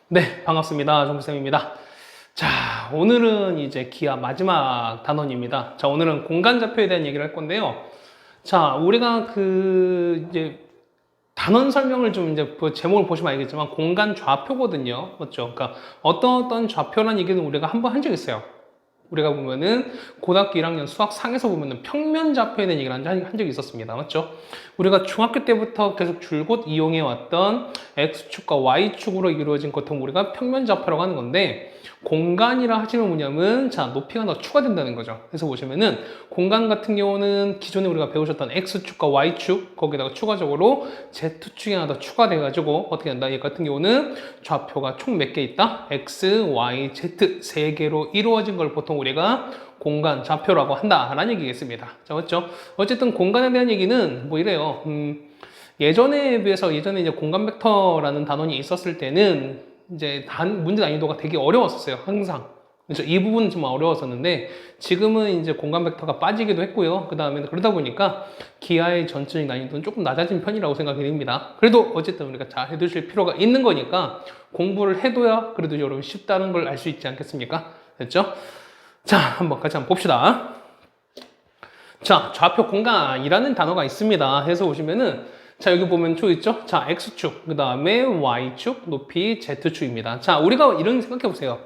네, 반갑습니다. 정부쌤입니다. 자, 오늘은 이제 기하 마지막 단원입니다. 자, 오늘은 공간 좌표에 대한 얘기를 할 건데요. 자, 우리가 이제 단원 설명을 좀 이제 제목을 보시면 알겠지만 공간 좌표거든요. 맞죠? 그러니까 어떤 좌표라는 얘기는 우리가 한번 한 적 있어요. 우리가 보면은 고등학교 1학년 수학 상에서 보면은 평면 좌표에 대한 얘기를 한 적이 있었습니다. 맞죠? 우리가 중학교 때부터 계속 줄곧 이용해 왔던 X축과 Y축으로 이루어진 것을 우리가 평면 좌표라고 하는 건데, 공간이라 하시면 뭐냐면, 자, 높이가 더 추가된다는 거죠. 그래서 보시면은 공간 같은 경우는 기존에 우리가 배우셨던 X축과 Y축, 거기다가 추가적으로 Z축이 하나 더 추가돼가지고 어떻게 한다? 얘 같은 경우는 좌표가 총 몇 개 있다? X, Y, Z 세 개로 이루어진 걸 보통 우리가 공간 좌표라고 한다라는 얘기겠습니다. 자, 맞죠? 어쨌든 공간에 대한 얘기는 뭐 이래요. 예전에 비해서 예전에 이제 공간 벡터라는 단원이 있었을 때는 이제 문제 난이도가 되게 어려웠었어요. 항상. 그래서 이 부분은 좀 어려웠었는데 지금은 이제 공간 벡터가 빠지기도 했고요. 그 다음에 그러다 보니까 기하의 전체적인 난이도는 조금 낮아진 편이라고 생각이 됩니다. 그래도 어쨌든 우리가 잘 해두실 필요가 있는 거니까 공부를 해둬야 그래도 여러분 쉽다는 걸 알 수 있지 않겠습니까? 됐죠? 자, 같이 한번 봅시다. 자, 좌표 공간이라는 단어가 있습니다. 해서 보시면은 자, 여기 보면 초 있죠? 자, X축, 그 다음에 Y축, 높이 Z축입니다. 자, 우리가 이런 생각해 보세요.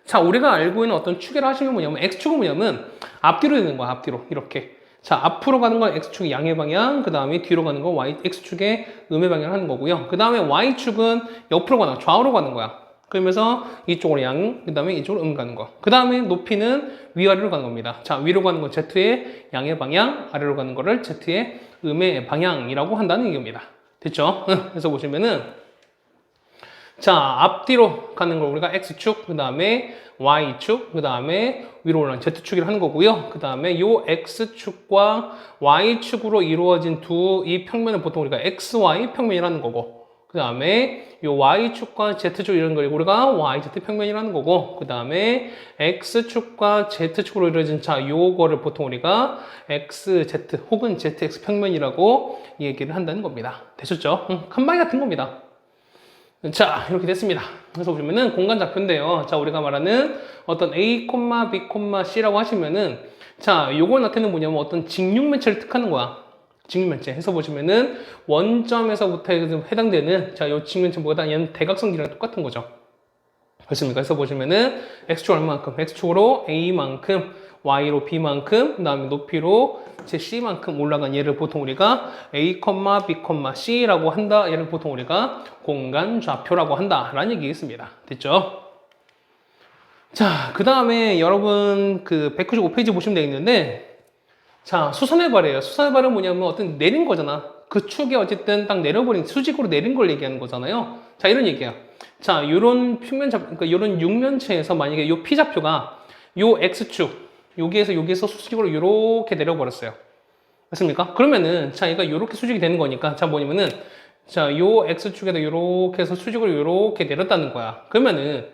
자, 우리가 알고 있는 어떤 축이라 하시면 뭐냐면 X축은 뭐냐면 앞뒤로 되는 거야, 앞뒤로. 이렇게. 자, 앞으로 가는 건 X축의 양의 방향, 그 다음에 뒤로 가는 건 X축의 음의 방향을 하는 거고요. 그 다음에 Y축은 옆으로 가는 거야, 좌우로 가는 거야. 그러면서 이쪽으로 양, 그 다음에 이쪽으로 가는 거. 그 다음에 높이는 위아래로 가는 겁니다. 자, 위로 가는 건 Z의 양의 방향, 아래로 가는 거를 Z의 음의 방향이라고 한다는 얘기입니다. 됐죠? 그래서 보시면은 자, 앞뒤로 가는 걸 우리가 X축, 그 다음에 Y축, 그 다음에 위로 올라가는 Z축이라고 하는 거고요. 그 다음에 요 X축과 Y축으로 이루어진 이 평면을 보통 우리가 XY 평면이라는 거고, 그 다음에 요 Y축과 Z축 이런 걸 우리가 YZ 평면이라는 거고, 그 다음에 X축과 Z축으로 이루어진 요거를 보통 우리가 XZ 혹은 ZX 평면이라고 얘기를 한다는 겁니다. 되셨죠? 칸바이 같은 겁니다. 자, 이렇게 됐습니다. 그래서 보시면은 공간 좌표인데요. 자, 우리가 말하는 어떤 A, B, C라고 하시면은 자, 요거 나타내는 뭐냐면 어떤 직육면체를 뜻하는 거야. 직육면체. 해서 보시면은 원점에서부터 해당되는 자, 요 직육면체 뭐다? 얘는 대각선 길이랑 똑같은 거죠. 그렇습니까? 그래서 보시면은 X축 얼마만큼? X축으로 A만큼, Y로 B만큼, 그 다음에 높이로 C만큼 올라간 얘를 보통 우리가 A, B, C라고 한다. 얘를 보통 우리가 공간 좌표라고 한다. 라는 얘기겠습니다. 됐죠? 자, 그 다음에 여러분 195페이지 보시면 되겠는데, 자, 수선의 발이에요. 수선의 발은 뭐냐면 어떤 내린 거잖아. 그 축에 어쨌든 딱 내려버린 수직으로 내린 걸 얘기하는 거잖아요. 자, 이런 얘기야. 자, 요런 그러니까 요런 육면체에서 만약에 요 P좌표가 요 X축, 여기에서 수직으로 요렇게 내려버렸어요. 맞습니까? 그러면은, 자, 얘가 요렇게 수직이 되는 거니까, 자, 뭐냐면은, 자, 요 X축에다 요렇게 해서 수직으로 요렇게 내렸다는 거야. 그러면은,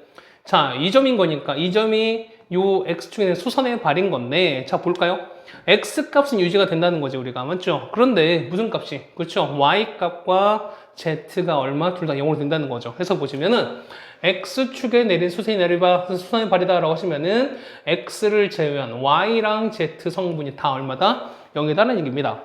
자, 이 점인 거니까, 이 점이 요 X축에 수선의 발인 건데, 자, 볼까요? X 값은 유지가 된다는 거지, 우리가. 맞죠? 그런데, 무슨 값이? 그렇죠? Y 값과 Z가 얼마? 둘 다 0으로 된다는 거죠. 해서 보시면은, X축에 내린 수선의 발이다라고 하시면은, X를 제외한 Y랑 Z 성분이 다 얼마다? 0이다라는 얘기입니다.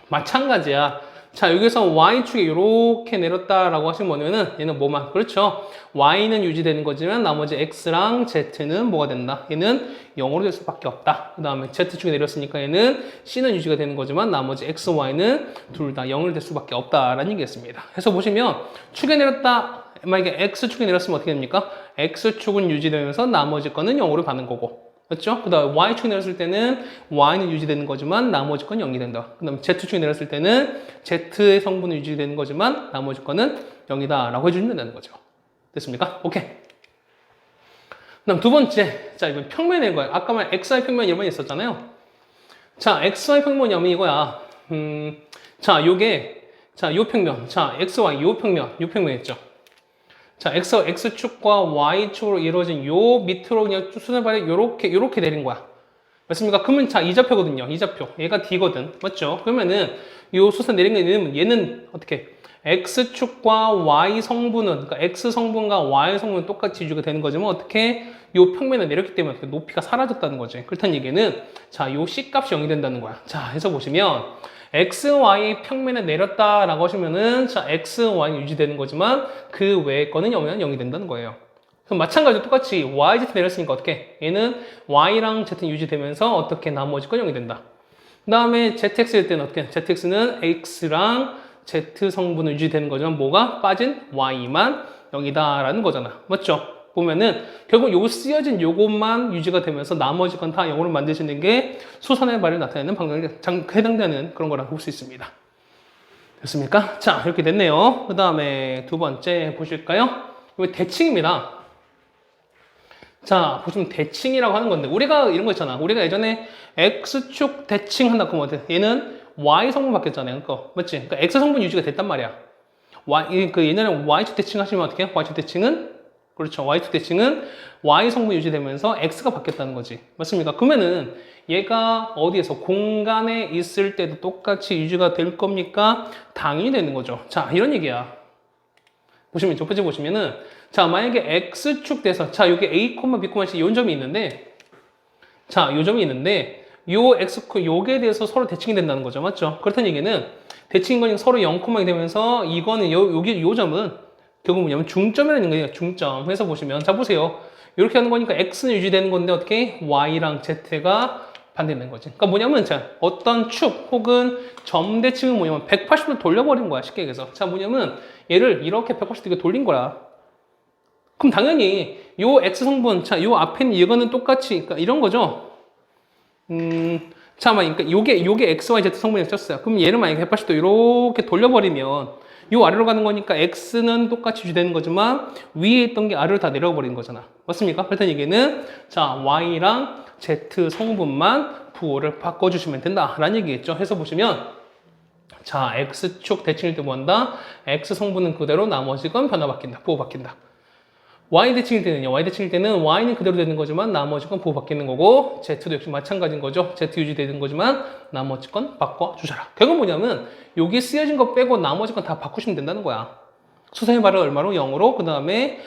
마찬가지야. 자, 여기서 Y축에 이렇게 내렸다라고 하시면 뭐냐면은 얘는 뭐만? 그렇죠. Y는 유지되는 거지만 나머지 X랑 Z는 뭐가 된다? 얘는 0으로 될 수밖에 없다. 그 다음에 Z축에 내렸으니까 얘는 C는 유지가 되는 거지만 나머지 X, Y는 둘 다 0을 될 수밖에 없다라는 얘기겠습니다. 해서 보시면 축에 내렸다. 만약에 X축에 내렸으면 어떻게 됩니까? X축은 유지되면서 나머지 거는 0으로 가는 거고. 그렇죠? 그 다음에 Y축이 내렸을 때는 Y는 유지되는 거지만 나머지 건 0이 된다. 그 다음에 Z축이 내렸을 때는 Z의 성분은 유지되는 거지만 나머지 거는 0이다 라고 해주면 된다는 거죠. 됐습니까? 오케이. 그 다음 두 번째, 자, 이번 평면의 거야. 아까 말 XY 평면 이번에 있었잖아요. 자, XY 평면이 이거야. 자, 요게, 자, 요 평면. 자, XY 요 평면이었죠. 자, X축과 Y축으로 이루어진 요 밑으로 그냥 수선발이 요렇게 내린 거야. 맞습니까? 그러면 자, 이좌표거든요. 이좌표. 얘가 D거든. 맞죠? 그러면은 요 수선 내린 얘는 어떻게? X축과 Y 성분은, 그러니까 X 성분과 Y 성분은 똑같이 유지가 되는 거지만 어떻게? 요 평면을 내렸기 때문에 높이가 사라졌다는 거지. 그렇다는 얘기는 자, 요 C 값이 0이 된다는 거야. 자, 해서 보시면 X, Y 평면에 내렸다라고 하시면은 자, X, Y는 유지되는 거지만 그 외의 거는 0이 된다는 거예요. 그럼 마찬가지로 똑같이 YZ 내렸으니까 어떻게? 얘는 Y랑 Z는 유지되면서 어떻게 나머지 건 0이 된다. 그 다음에 ZX일 때는 어떻게? ZX는 X랑 Z 성분은 유지되는 거지만 뭐가? 빠진 Y만 0이다라는 거잖아. 맞죠? 보면은 결국 요 쓰여진 요것만 유지가 되면서 나머지 건 다 0으로 만드시는 게 수선의 발을 나타내는 방향에 해당되는 그런 거라고 볼 수 있습니다. 됐습니까? 자, 이렇게 됐네요. 그 다음에 두 번째 보실까요? 이거 대칭입니다. 자, 보시면 대칭이라고 하는 건데 우리가 이런 거 있잖아. 우리가 예전에 X축 대칭 한다 그러면 어때? 얘는 Y 성분 바뀌었잖아요. 그거 맞지? 그러니까 X 성분 유지가 됐단 말이야. 예전에 Y축 대칭 하시면 어떻게? Y축 대칭은 그렇죠. Y축 대칭은 Y 성분 유지되면서 X가 바뀌었다는 거지. 맞습니까? 그러면은 얘가 어디에서 공간에 있을 때도 똑같이 유지가 될 겁니까? 당연히 되는 거죠. 자, 이런 얘기야. 보시면 첫 번째 보시면은 자, 만약에 X축 돼서 자, 여기 A, B, C 요 점이 있는데 자, 요 점이 있는데 요 X, 요게 대해서 서로 대칭이 된다는 거죠. 맞죠? 그렇다는 얘기는 대칭인 거니까 서로 0,이 되면서 이거는 요 점은 결국 뭐냐면 중점이라는 거예요. 중점. 해서 보시면 자, 보세요. 이렇게 하는 거니까 X는 유지되는 건데 어떻게? Y랑 Z가 반대되는 거지. 그러니까 뭐냐면 자, 어떤 축 혹은 점 대칭은 뭐냐면 180도 돌려버린 거야. 쉽게 얘기해서. 자, 뭐냐면 얘를 이렇게 180도 돌린 거야. 그럼 당연히 요 X 성분, 자, 요 앞에 있는 이거는 똑같이, 그러니까 이런 거죠. 자, 그러니까 요게 X, Y, Z 성분이 쳤어요. 그럼 얘를 만약에 180도 이렇게 돌려버리면 요 아래로 가는 거니까 X는 똑같이 유지되는 거지만 위에 있던 게 아래로 다 내려가 버리는 거잖아. 맞습니까? 그렇다는 얘기는 자, Y랑 Z 성분만 부호를 바꿔주시면 된다라는 얘기겠죠. 해서 보시면 자, X축 대칭일 때 뭐한다? X 성분은 그대로 나머지 건 변화 바뀐다. 부호 바뀐다. Y 대칭일 때는요. Y 대칭일 때는 Y는 그대로 되는 거지만 나머지 건 부호 바뀌는 거고 Z도 역시 마찬가지인 거죠. Z 유지되는 거지만 나머지 건 바꿔주셔라. 결국 뭐냐면 여기 쓰여진 거 빼고 나머지 건 다 바꾸시면 된다는 거야. 수선의 발은 얼마로? 0으로 그 다음에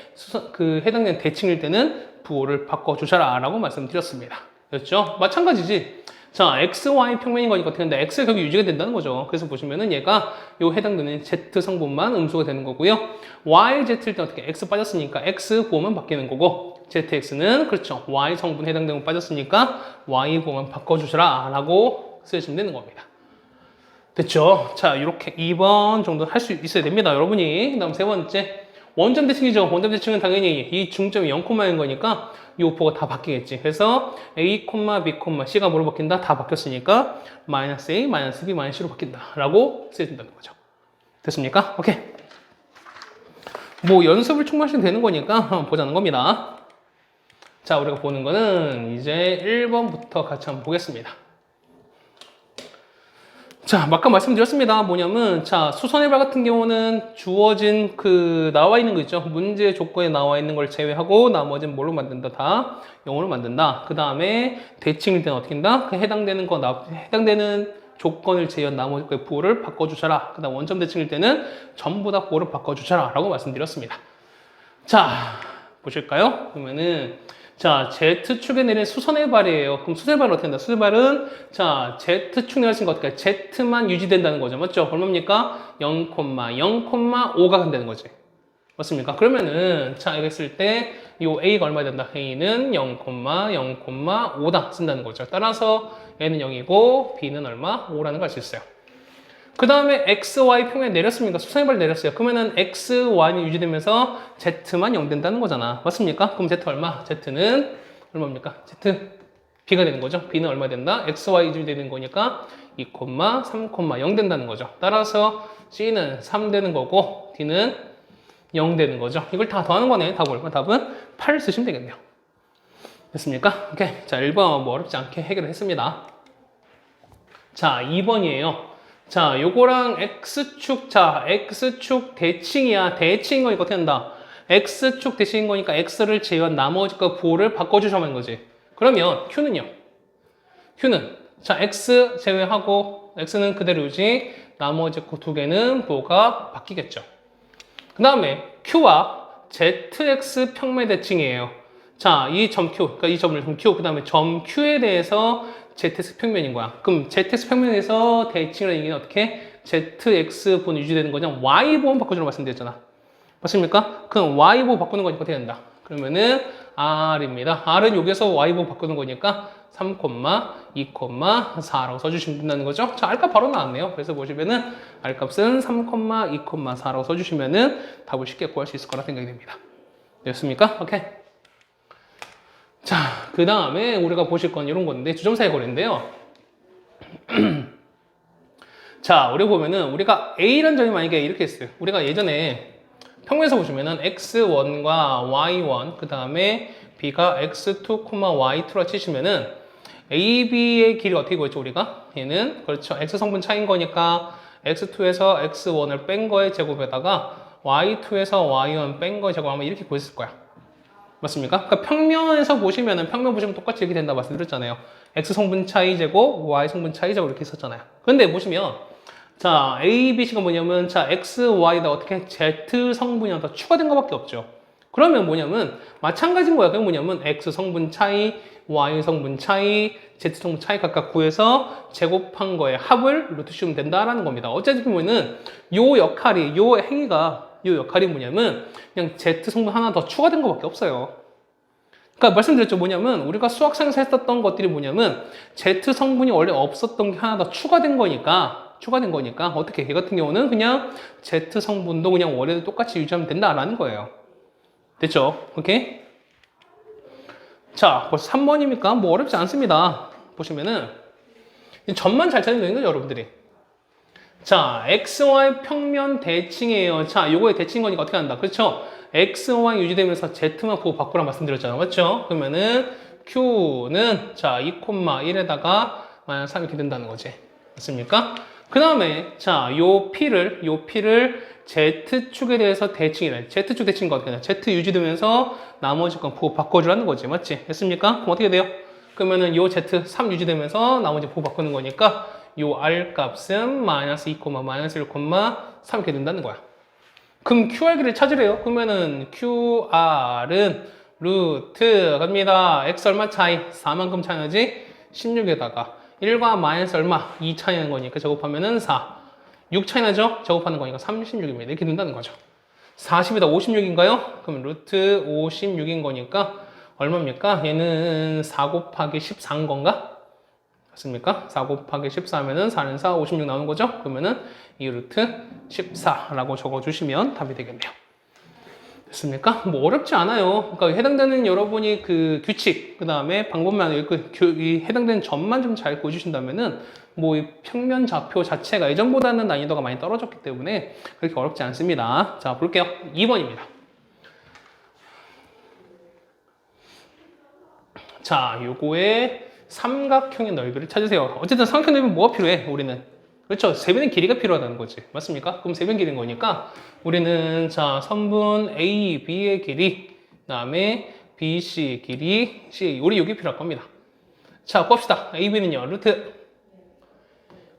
해당되는 대칭일 때는 부호를 바꿔주셔라 라고 말씀드렸습니다. 그렇죠? 마찬가지지. 자, X, Y 평면인 거니까 어떻게 하는데 X가 결국 유지가 된다는 거죠. 그래서 보시면은 얘가 요 해당되는 Z 성분만 음수가 되는 거고요. Y, Z일 때 어떻게 X 빠졌으니까 X 부호만 바뀌는 거고 ZX는 그렇죠. Y 성분 해당되는 거 빠졌으니까 Y 부호만 바꿔주시라 라고 쓰시면 되는 겁니다. 됐죠? 자, 이렇게 2번 정도 할 수 있어야 됩니다. 여러분이. 그 다음 세 번째. 원점 대칭이죠. 원점 대칭은 당연히 이 중점이 0,인 거니까 이 부호가 다 바뀌겠지. 그래서 A, B, C가 뭐로 바뀐다? 다 바뀌었으니까 마이너스 A, 마이너스 B, 마이너스 C로 바뀐다. 라고 쓰여진다는 거죠. 됐습니까? 오케이. 뭐 연습을 충분히 하시면 되는 거니까 한번 보자는 겁니다. 자, 우리가 보는 거는 이제 1번부터 같이 한번 보겠습니다. 자, 아까 말씀드렸습니다. 뭐냐면, 자, 수선의 발 같은 경우는 주어진 나와 있는 거 있죠? 문제 조건에 나와 있는 걸 제외하고, 나머지는 뭘로 만든다? 다 0으로 만든다. 그 다음에 대칭일 때는 어떻게 한다? 해당되는 조건을 제외한 나머지 거의 부호를 바꿔주셔라. 그 다음 원점 대칭일 때는 전부 다 부호를 바꿔주셔라. 라고 말씀드렸습니다. 자, 보실까요? 그러면은, 자, Z축에 내린 수선의 발이에요. 그럼 수선의 발은 어떻게 된다? 수선의 발은, 자, Z축 내렸으니까 어떻게 해? Z만 유지된다는 거죠. 맞죠? 얼마입니까? 0,5가 된다는 거지. 맞습니까? 그러면은, 자, 여기 했을 때, 요 A가 얼마 된다? A는 0,5다 쓴다는 거죠. 따라서 A는 0이고, B는 얼마? 5라는 걸 알 수 있어요. 그 다음에 X, Y 평면에 내렸습니까? 수선의 발이 내렸어요. 그러면은 X, Y는 유지되면서 Z만 0 된다는 거잖아. 맞습니까? 그럼 Z 얼마? Z는 얼마입니까? Z B가 되는 거죠. B는 얼마 된다? X, Y 유지되는 거니까 2, 3,0 된다는 거죠. 따라서 C는 3 되는 거고 D는 0 되는 거죠. 이걸 다 더하는 거네. 답은 8 쓰시면 되겠네요. 됐습니까? 오케이. 자, 1번 뭐 어렵지 않게 해결을 했습니다. 자, 2번이에요. 자, 요거랑 X축, 자, X축 대칭이야. 대칭인 거니까 어떻게 한다? x축 대신인 거니까 x를 제외한 나머지 거 부호를 바꿔주셔만 거지. 그러면 q는요. q는 자 x 제외하고 x는 그대로 유지. 나머지 거 두 개는 부호가 바뀌겠죠. 그 다음에 q와 zx 평면 대칭이에요. 자, 이 점 q, 그러니까 이 점을 점 q, 그 다음에 점 q에 대해서 zx 평면인 거야. 그럼 zx 평면에서 대칭이라는 얘기는 어떻게? zx 부호는 유지되는 거냐? y 부호 바꿔주라고 말씀드렸잖아. 맞습니까? 그럼 y 부호 바꾸는 거니까 어떻게 된다? 그러면은 r입니다. r은 여기서 y 부호 바꾸는 거니까 3, 2, 4라고 써주시면 된다는 거죠. 자, r값 바로 나왔네요. 그래서 보시면은 r값은 3, 2, 4라고 써주시면은 답을 쉽게 구할 수 있을 거라 생각이 됩니다. 됐습니까? 오케이. 자, 그 다음에 우리가 보실 건 이런 건데, 주점사의 거리인데요. 자, 우리 보면은 우리가 A라는 점이 만약에 이렇게 있어요. 우리가 예전에 평면에서 보시면은 x1과 y1, 그 다음에 b가 x2, y2라 치시면은 AB의 길이 어떻게 구했죠, 우리가? 얘는, 그렇죠. X성분 차이인 거니까 X2에서 X1을 뺀 거의 제곱에다가 Y2에서 Y1 뺀 거의 제곱하면 이렇게 구했을 거야. 맞습니까? 그러니까 평면에서 보시면은, 평면 보시면 똑같이 이렇게 된다 말씀드렸잖아요. X성분 차이 제곱, Y성분 차이 제곱 이렇게 있었잖아요. 근데 보시면, 자, A, B, C가 뭐냐면, 자, X, Y다 어떻게 Z 성분이 하나 더 추가된 것밖에 없죠. 그러면 뭐냐면, 마찬가지인 거야. 그게 뭐냐면, X 성분 차이, Y 성분 차이, Z 성분 차이 각각 구해서 제곱한 거에 합을 루트 씌우면 된다라는 겁니다. 어쨌든 보면은, 요 역할이, 요 역할이 뭐냐면, 그냥 Z 성분 하나 더 추가된 것밖에 없어요. 그러니까 말씀드렸죠. 뭐냐면, 우리가 수학상에서 했었던 것들이 뭐냐면, Z 성분이 원래 없었던 게 하나 더 추가된 거니까, 어떻게? 얘 같은 경우는 그냥 Z 성분도 그냥 원래도 똑같이 유지하면 된다라는 거예요. 됐죠? 오케이? 자, 벌써 3번이니까 뭐 어렵지 않습니다. 보시면은 점만 잘 찾으면 되는 거죠, 여러분들이. 자, XY 평면 대칭이에요. 자, 요거의 대칭인 거니까 어떻게 한다? 그렇죠? XY 유지되면서 Z만 보고 바꾸라 말씀드렸잖아요. 맞죠? 그러면은 Q는 자, 2,1에다가 마이너스 3 이렇게 된다는 거지. 맞습니까? 그 다음에 자, 요 P를 Z축에 대해서 대칭이래. Z축 대칭인 거 어떻게 되냐? Z 유지되면서 나머지 건 보고 바꿔주라는 거지. 맞지? 됐습니까? 그럼 어떻게 돼요? 그러면은 요 Z 3 유지되면서 나머지 보고 바꾸는 거니까 요 R 값은 마이너스 2, 마이너스 1, 3 이렇게 된다는 거야. 그럼 QR기를 찾으래요. 그러면은 QR은 루트 갑니다. X 얼마 차이? 4만큼 차이 나지? 16에다가 1과 마이너스 얼마? 2 차이 나는 거니까 제곱하면은 4. 6 차이 나죠? 제곱하는 거니까 36입니다. 이렇게 된다는 거죠. 40에다 56인가요? 그럼 루트 56인 거니까 얼마입니까? 얘는 4 곱하기 14인 건가? 맞습니까? 4 곱하기 14하면은 4는 4, 56 나오는 거죠? 그러면은 이 루트 14라고 적어주시면 답이 되겠네요. 됐습니까? 뭐 어렵지 않아요. 그러니까 해당되는 여러분이 그 규칙, 그 다음에 방법만, 이 해당되는 점만 좀 잘 보여주신다면은 뭐 이 평면 좌표 자체가 예전보다는 난이도가 많이 떨어졌기 때문에 그렇게 어렵지 않습니다. 자, 볼게요. 2번입니다. 자, 요거의 삼각형의 넓이를 찾으세요. 어쨌든 삼각형 넓이는 뭐가 필요해? 우리는. 그렇죠. 세변의 길이가 필요하다는 거지. 맞습니까? 그럼 세변 길이인 거니까 우리는 자, 선분 A, B의 길이, 그 다음에 B, C 길이, C, 우리 여기 필요할 겁니다. 자, 봅시다. A, B는요, 루트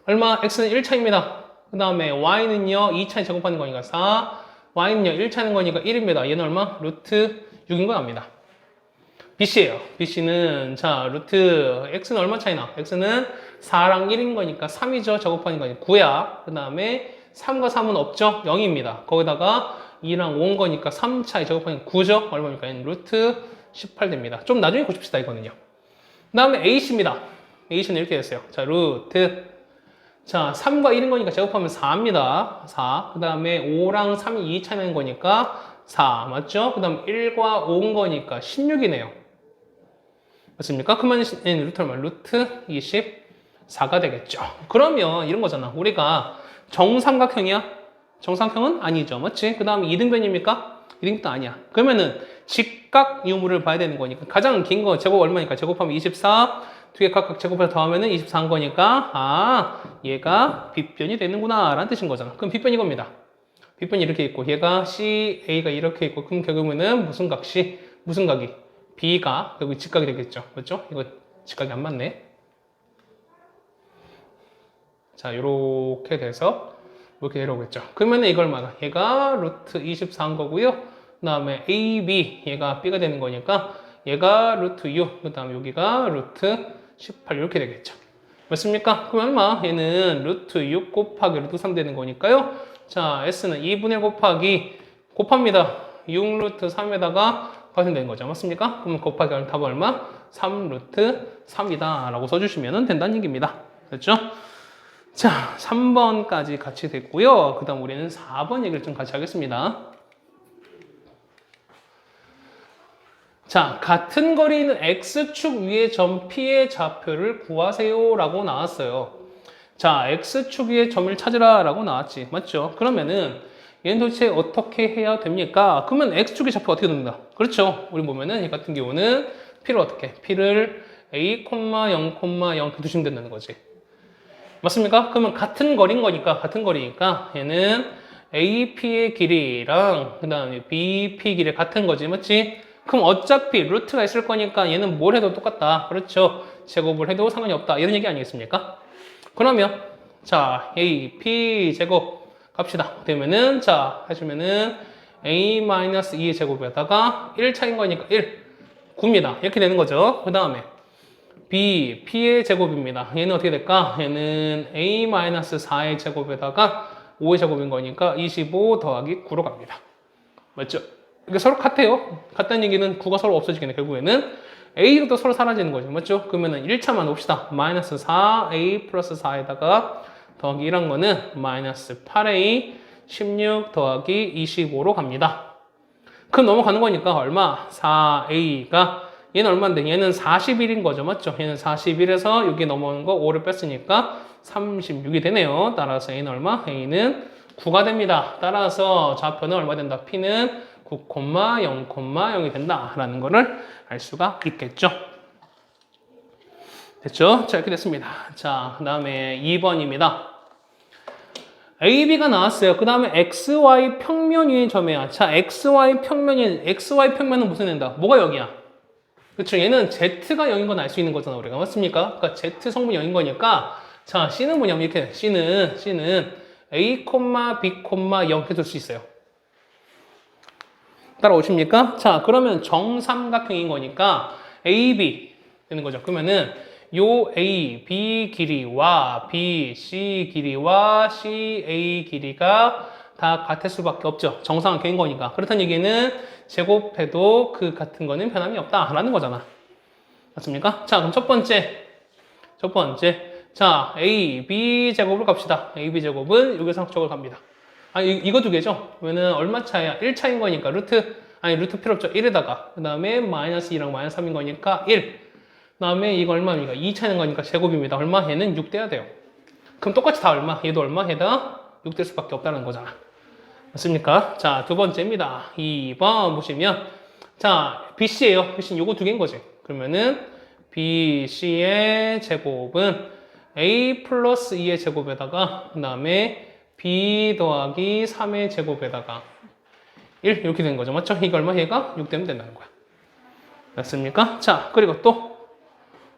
얼마? X는 1차입니다. 그 다음에 Y는요, 2차에 제곱하는 거니까 4, Y는요, 1차는 거니까 1입니다. 얘는 얼마? 루트 6인 거 납니다. BC예요. BC는 자, 루트 X는 얼마 차이나? X는 4랑 1인 거니까 3이죠. 작업하는 거니까 9야. 그 다음에 3과 3은 없죠. 0입니다. 거기다가 2랑 5인 거니까 3 차이 작업하는 9죠. 얼마입니까? 루트 18 됩니다. 좀 나중에 고칩시다, 이거는요. 그 다음에 AC입니다. AC는 이렇게 됐어요. 자, 루트 자, 3과 1인 거니까 제곱하면 4입니다. 4. 그 다음에 5랑 3이 2 차이 나는 거니까 4. 맞죠? 그 다음 1과 5인 거니까 16이네요. 맞습니까? 그러면 루트 얼마? 루트 24가 되겠죠. 그러면 이런 거잖아. 우리가 정삼각형이야? 정삼각형은 아니죠. 맞지? 그 다음에 이등변입니까? 이등변도 아니야. 그러면은 직각 유무를 봐야 되는 거니까 가장 긴 거 제곱 얼마니까? 제곱하면 24. 두 개 각각 제곱해서 더하면은 24인 거니까 아, 얘가 빗변이 되는구나 라는 뜻인 거잖아. 그럼 빗변 이겁니다. B변이 이렇게 있고 얘가 CA가 이렇게 있고 그럼 결국에는 무슨 각이 B가 결국 직각이 되겠죠. 맞죠? 이거 직각이 안 맞네. 자, 요렇게 돼서 이렇게 내려오겠죠. 그러면 이걸 얼마나? 얘가 루트 24인 거고요. 그 다음에 AB 얘가 B가 되는 거니까 얘가 루트 6, 그 다음 여기가 루트 18 이렇게 되겠죠. 맞습니까? 그럼 얼마? 얘는 루트 6 곱하기 루트 3 되는 거니까요. 자, S는 2분의 1 곱하기 곱합니다. 6 루트 3에다가 가생되는 거죠. 맞습니까? 그러면 곱하기 하면 답은 얼마? 3 루트 3이다 라고 써주시면 된다는 얘기입니다. 됐죠? 자, 3번까지 같이 됐고요. 그 다음 우리는 4번 얘기를 좀 같이 하겠습니다. 자, 같은 거리 있는 X축 위의 점 P의 좌표를 구하세요 라고 나왔어요. 자, X축 위의 점을 찾으라 라고 나왔지. 맞죠? 그러면은 얘는 도대체 어떻게 해야 됩니까? 그러면 X축의 좌표가 어떻게 됩니까? 그렇죠. 우리 보면은 이 같은 경우는 P를 어떻게? P를 A, 0, 0 이렇게 두시면 된다는 거지. 맞습니까? 그러면 같은 거리인 거니까, 같은 거리니까 얘는 AP의 길이랑 그 다음에 BP 길이 같은 거지. 맞지? 그럼 어차피 루트가 있을 거니까 얘는 뭘 해도 똑같다. 그렇죠? 제곱을 해도 상관이 없다. 이런 얘기 아니겠습니까? 그러면 자, AP 제곱 갑시다. 되면은 자, 해주면은 A-2의 제곱에다가 1 차인 거니까 1, 9입니다. 이렇게 되는 거죠. 그 다음에 B, P의 제곱입니다. 얘는 어떻게 될까? 얘는 A-4의 제곱에다가 5의 제곱인 거니까 25 더하기 9로 갑니다. 맞죠? 이게 서로 같아요. 같다는 얘기는 9가 서로 없어지겠네. 결국에는 A도 서로 사라지는 거죠. 맞죠? 그러면은 1차만 봅시다. 마이너스 4A 플러스 4에다가 더하기 1한 거는 마이너스 8A 16 더하기 25로 갑니다. 그럼 넘어가는 거니까 얼마? 4A가 얘는 얼마인데? 얘는 41인 거죠. 맞죠? 얘는 41에서 여기 넘어오는 거 5를 뺐으니까 36이 되네요. 따라서 A는 얼마? A는 9가 됩니다. 따라서 좌표는 얼마 된다? P는 9, 0, 0이 된다라는 거를 알 수가 있겠죠. 됐죠? 자, 이렇게 됐습니다. 자, 그 다음에 2번입니다. AB가 나왔어요. 그 다음에 XY 평면 위의 점이야. 자, XY 평면은 무슨 애다? 뭐가 0이야? 그렇죠. 얘는 Z가 0인 건 알 수 있는 거잖아, 우리가. 맞습니까? 그러니까 Z 성분이 0인 거니까. 자, C는 뭐냐면 이렇게. C는 A, B, 0 해줄 수 있어요. 따라오십니까? 자, 그러면 정삼각형인 거니까 AB 되는 거죠. 그러면은 요 A, B 길이와 B, C 길이와 C, A 길이가 다 같을 수밖에 없죠. 정삼각형인 거니까. 그렇다는 얘기는 제곱해도 그 같은 거는 변함이 없다라는 거잖아. 맞습니까? 자, 그럼 첫 번째. 자, A, B 제곱을 갑시다. A, B 제곱은 여기서 쪽으로 갑니다. 이거 두 개죠? 그러면은 얼마 차이야? 1차인 거니까 루트 필요 없죠. 1에다가 그 다음에 마이너스 2랑 마이너스 3인 거니까 1. 그 다음에 이거 얼마입니까? 2 차이는 거니까 제곱입니다. 얼마? 얘는 6 돼야 돼요. 그럼 똑같이 다 얼마? 얘도 얼마? 얘다 6 될 수밖에 없다는 거잖아. 맞습니까? 자, 두 번째입니다. 2번 보시면 자, BC예요. BC는 요거 두 개인 거지. 그러면은 BC의 제곱은 A 플러스 2의 제곱에다가 그 다음에 B 더하기 3의 제곱에다가 1 이렇게 되는 거죠. 맞죠? 이거 얼마? 얘가 6 되면 된다는 거야. 맞습니까? 자, 그리고 또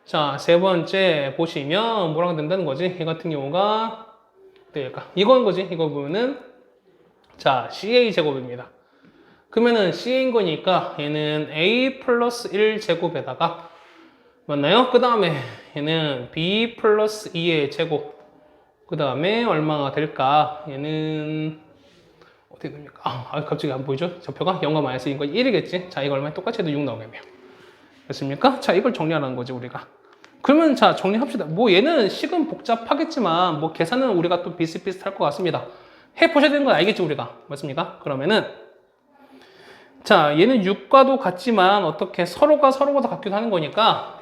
자, 세 번째 보시면 뭐랑 된다는 거지? 이 같은 경우가 될까? 이거인 거지. 이거 보면은 자, CA 제곱입니다. 그러면은 CA인 거니까 얘는 A 플러스 1 제곱에다가 맞나요? 그 다음에 얘는 B 플러스 2의 제곱 그 다음에 얼마가 될까? 얘는 어떻게 됩니까? 갑자기 안 보이죠? 좌표가 0과 마이너스인 거 1이겠지? 자, 이거 얼마에 똑같이 해도 6 나오겠네요. 됐습니까? 자, 이걸 정리하라는 거지, 우리가. 그러면 자, 정리합시다. 뭐 얘는 식은 복잡하겠지만 뭐 계산은 우리가 또 비슷비슷할 것 같습니다. 해보셔야 되는 건 알겠죠, 우리가. 맞습니까? 그러면은 자, 얘는 6과도 같지만 어떻게 서로가 더 같기도 하는 거니까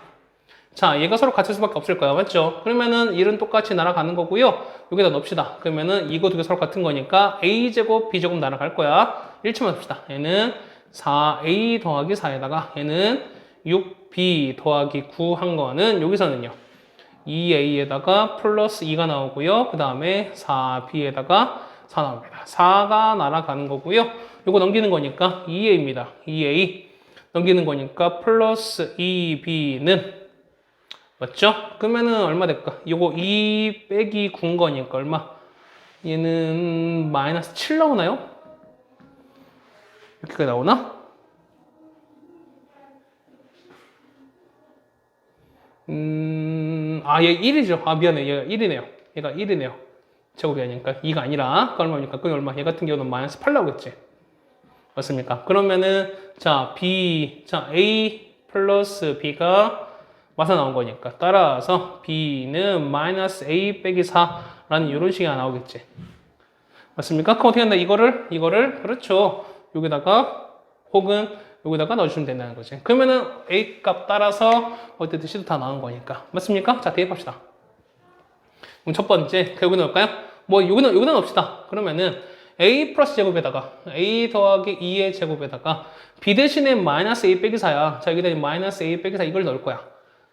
자, 얘가 서로 같을 수밖에 없을 거야. 맞죠? 그러면은 1은 똑같이 날아가는 거고요. 여기다 넣읍시다. 그러면은 이거 두 개 서로 같은 거니까 A제곱, B제곱 날아갈 거야. 1치만 합시다. 얘는 4A 더하기 4에다가 얘는 6B 더하기 9 한 거는 여기서는요. 2A에다가 플러스 2가 나오고요. 그 다음에 4B에다가 4 나옵니다. 4가 날아가는 거고요. 요거 넘기는 거니까 2a입니다. 2a 넘기는 거니까 플러스 2b는 맞죠? 그러면은 얼마 될까? 요거 2 빼기 9인 거니까 얼마? 얘는 마이너스 7 나오나요? 이렇게 나오나? 얘 1이죠. 미안해. 얘가 1이네요. 얘가 1이네요. 제곱이 아니니까 2가 아니라 그 얼마입니까? 그게 얼마? 얘 같은 경우는 마이너스 8 나오겠지. 맞습니까? 그러면은 자 A 플러스 B가 맞아 나온 거니까 따라서 B는 마이너스 A 빼기 4라는 이런 식이 나오겠지. 맞습니까? 그럼 어떻게 한다? 이거를 그렇죠. 여기다가 혹은 여기다가 넣어주시면 된다는 거지. 그러면은 A 값 따라서 어쨌든 C도 다 나온 거니까. 맞습니까? 자, 대입합시다. 그럼 첫 번째, 여기 넣을까요? 여기다 넣읍시다. 그러면은 A 플러스 제곱에다가 A 더하기 2의 제곱에다가 B 대신에 마이너스 A 빼기 4야. 자, 여기다 마이너스 A 빼기 4 이걸 넣을 거야.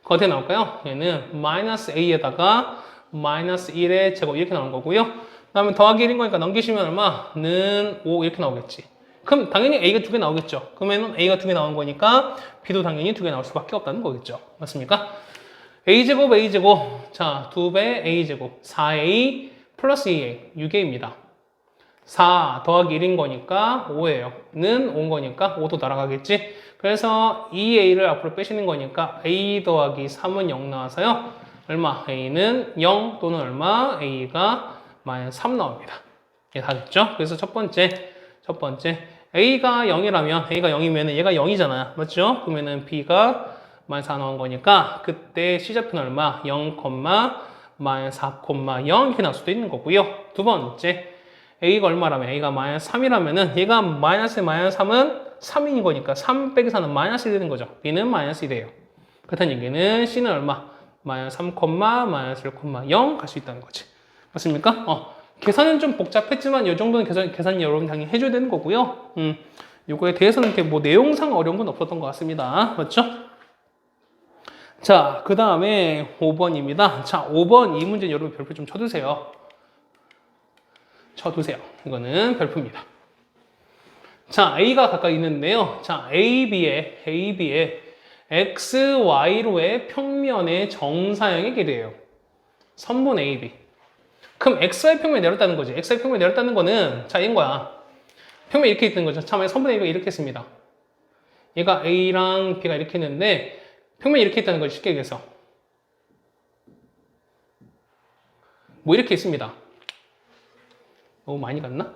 그 어떻게 나올까요? 얘는 마이너스 A에다가 마이너스 1의 제곱 이렇게 나온 거고요. 그 다음에 더하기 1인 거니까 넘기시면 얼마는 5 이렇게 나오겠지. 그럼 당연히 A가 2개 나오겠죠. 그러면 A가 2개 나온 거니까 B도 당연히 2개 나올 수밖에 없다는 거겠죠. 맞습니까? A제곱, A제곱. 자, 2배 A제곱. 4A 플러스 2A. 6A입니다. 4 더하기 1인 거니까 5예요. 는 5인 거니까 5도 날아가겠지. 그래서 2A를 앞으로 빼시는 거니까 A 더하기 3은 0 나와서요. 얼마? A는 0 또는 얼마? A가 마이너스 3 나옵니다. 이게 다 됐죠? 그래서 첫 번째 A가 0이라면 A가 0이면 얘가 0이잖아요. 맞죠? 그러면은 B가 마이너스 4 나온 거니까 그때 C좌표는 얼마? 0, 마이너스 4,0 이렇게 나올 수도 있는 거고요. 두 번째 A가 얼마라면 A가 마이너스 3이라면은 얘가 마이너스 3은 3인 거니까 3 빼기 4는 마이너스 1 되는 거죠. B는 마이너스 1이에요. 그렇다는 얘기는 C는 얼마? 마이너스 3, 마이너스 1,0 갈 수 있다는 거지. 맞습니까? 계산은 좀 복잡했지만 이 정도는 계산 여러분 당연히 해줘야 되는 거고요. 요거에 대해서는 이렇게 내용상 어려운 건 없었던 것 같습니다. 맞죠? 자, 그 다음에 5번입니다. 자, 5번 이 문제는 여러분 별표 좀 쳐두세요. 이거는 별표입니다. 자, A가 가까이 있는데요. 자, AB의 X, Y로의 평면의 정사형의 길이에요. 선분 AB. 그럼 XY 평면이 내렸다는 거지. XY 평면이 내렸다는 거는 자, 이건 거야. 평면이 이렇게 있는 거죠. 참, 선분 AB가 이렇게 했습니다. 얘가 A랑 B가 이렇게 했는데 평면이 이렇게 있다는 거지. 쉽게 얘기해서. 이렇게 있습니다. 너무 많이 갔나?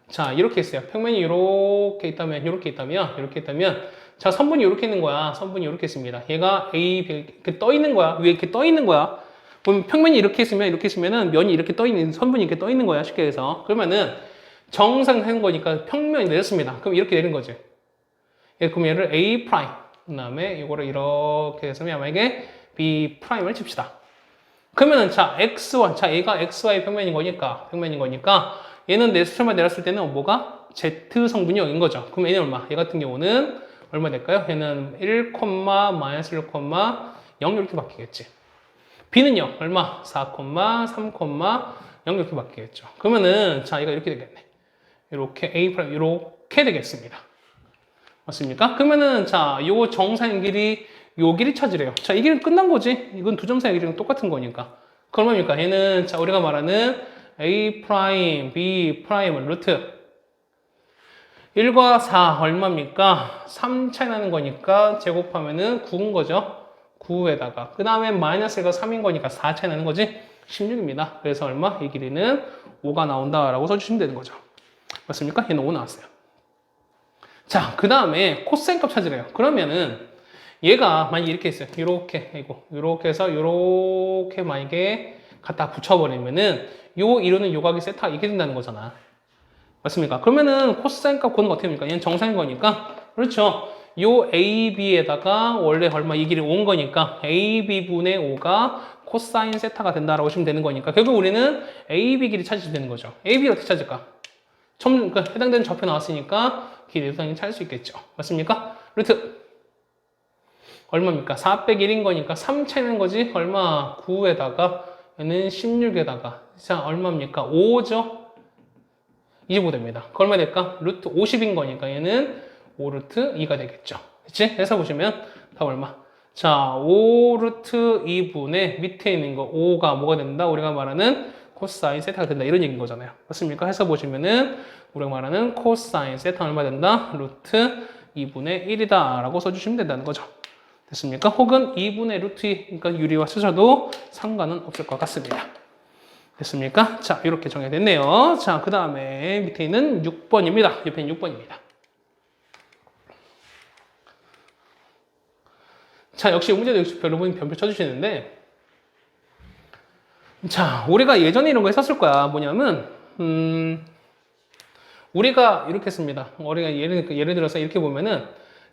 자, 이렇게 있어요. 평면이 이렇게 있다면, 자, 선분이 이렇게 있는 거야. 선분이 이렇게 있습니다. 얘가 A, B, 이렇게 떠 있는 거야. 위에 이렇게 떠 있는 거야. 그럼 평면이 이렇게 있으면은 면이 이렇게 떠 있는, 선분이 이렇게 떠 있는 거야. 쉽게 해서. 그러면은 정상한 거니까 평면이 내렸습니다. 그럼 이렇게 내린 거지. 그럼 얘를 A 프라임. 그 다음에 이거를 이렇게 해서 만약에 B 프라임을 칩시다. 그러면은 자, X1. 자, 얘가 XY 평면인 거니까. 얘는 내 수출만 내렸을 때는 뭐가? Z 성분이 0인 거죠. 그럼 얘는 얼마? 얘 같은 경우는 얼마 될까요? 얘는 1, 마이너스 1, 0 이렇게 바뀌겠지. B는요, 얼마? 4, 3, 0 이렇게 바뀌겠죠. 그러면은 자, 얘가 이렇게 되겠네. 이렇게 A 프라임 이렇게 되겠습니다. 맞습니까? 그러면은 자, 요 정사형 길이 요 길이 찾으래요. 자, 이 길은 끝난 거지. 이건 두 점사의 길이랑 똑같은 거니까. 그럼 뭡니까? 얘는 자, 우리가 말하는 A 프라임, B 프라임은 루트 1과 4 얼마입니까? 3 차이 나는 거니까 제곱하면은 9인 거죠. 9에다가 그 다음에 마이너스 1과 3인 거니까 4 차이 나는 거지. 16입니다. 그래서 얼마? 이 길이는 5가 나온다라고 써주시면 되는 거죠. 맞습니까? 얘는 5 나왔어요. 자, 그 다음에 코사인 값 찾으래요. 그러면은 얘가 만약에 이렇게 있어요. 이렇게 해서 이렇게 만약에 갖다 붙여버리면은 요 이루는 요각이 세타 이렇게 된다는 거잖아. 맞습니까? 그러면은 코사인 값 구하는 거 어떻게 됩니까? 얘는 정사인 거니까. 그렇죠. 요 AB에다가 원래 얼마 이 길이 5인 거니까 AB분의 5가 코사인 세타가 된다라고 하시면 되는 거니까 결국 우리는 AB 길이 찾으시면 되는 거죠. AB를 어떻게 찾을까? 그러니까 해당되는 좌표 나왔으니까 길이도 당연히 찾을 수 있겠죠. 맞습니까? 루트 얼마입니까? 4 빼기 1인 거니까 3 차이는 거지. 얼마? 9에다가 얘는 16에다가 자, 얼마입니까? 5죠? 25 됩니다. 그 얼마 될까? 루트 50인 거니까 얘는 5 루트 2가 되겠죠. 그치? 해서 보시면 답 얼마? 자, 5 루트 2분의 밑에 있는 거 5가 뭐가 된다? 우리가 말하는 코사인 세타가 된다. 이런 얘기인 거잖아요. 맞습니까? 해서 보시면은 우리가 말하는 코사인 세타 얼마 된다? 루트 2분의 1이다 라고 써주시면 된다는 거죠. 됐습니까? 혹은 2분의 루트 2, 그러니까 유리화 쓰셔도 상관은 없을 것 같습니다. 됐습니까? 자, 이렇게 정해됐네요. 자, 그 다음에 밑에 있는 6번입니다. 옆에 있는 6번입니다. 자, 역시 문제도 역시 여러분이 변표 쳐주시는데, 자, 우리가 예전에 이런 거 했었을 거야. 뭐냐면, 우리가 이렇게 했습니다. 우리가 예를 들어서 이렇게 보면은,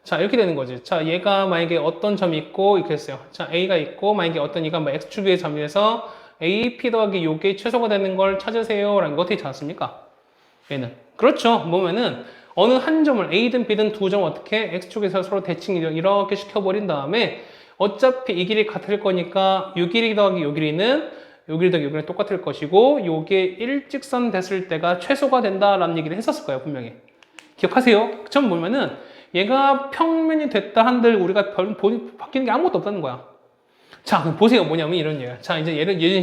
자, 이렇게 되는 거지. 자, 얘가 만약에 어떤 점이 있고, 이렇게 했어요. 자, A가 있고, 만약에 어떤 이가 뭐 X축의 점에서 AP 더하기 요게 최소가 되는 걸 찾으세요. 라는 거 어떻게 찾았습니까? 얘는. 그렇죠. 보면은, 어느 한 점을 A든 B든 두 점 어떻게 X축에서 서로 대칭 이렇게 시켜버린 다음에, 어차피 이 길이 같을 거니까, 요 길이 더하기 요 길이는 요 길이 더하기 요 길이는 똑같을 것이고, 요게 일직선 됐을 때가 최소가 된다라는 얘기를 했었을 거예요. 분명히. 기억하세요? 처음 보면은, 얘가 평면이 됐다 한들 우리가 바뀌는 게 아무것도 없다는 거야. 자, 그럼 보세요. 뭐냐면 이런 얘기야. 자, 이제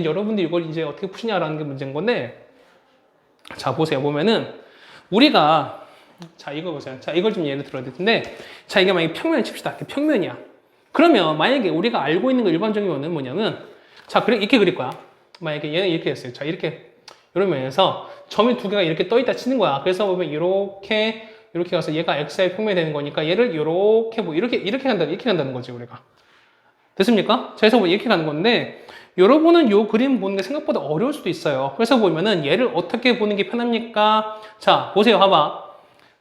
여러분들이 이걸 이제 어떻게 푸시냐라는 게 문제인 건데, 자, 보세요. 보면은, 우리가, 자, 이거 보세요. 자, 이걸 좀 예를 들어야 될 텐데, 자, 이게 만약에 평면을 칩시다. 평면이야. 그러면 만약에 우리가 알고 있는 거 일반적인 뭐냐면, 자, 그래, 이렇게 그릴 거야. 만약에 얘는 이렇게 했어요. 자, 이렇게, 이런 면에서 점이 두 개가 이렇게 떠 있다 치는 거야. 그래서 보면 이렇게 가서 얘가 x의 평면이 되는 거니까 얘를 이렇게 이렇게 간다는 거지, 우리가. 됐습니까? 자, 그래서 뭐 이렇게 가는 건데, 여러분은 요 그림 보는 게 생각보다 어려울 수도 있어요. 그래서 보면은 얘를 어떻게 보는 게 편합니까? 자, 보세요. 봐봐.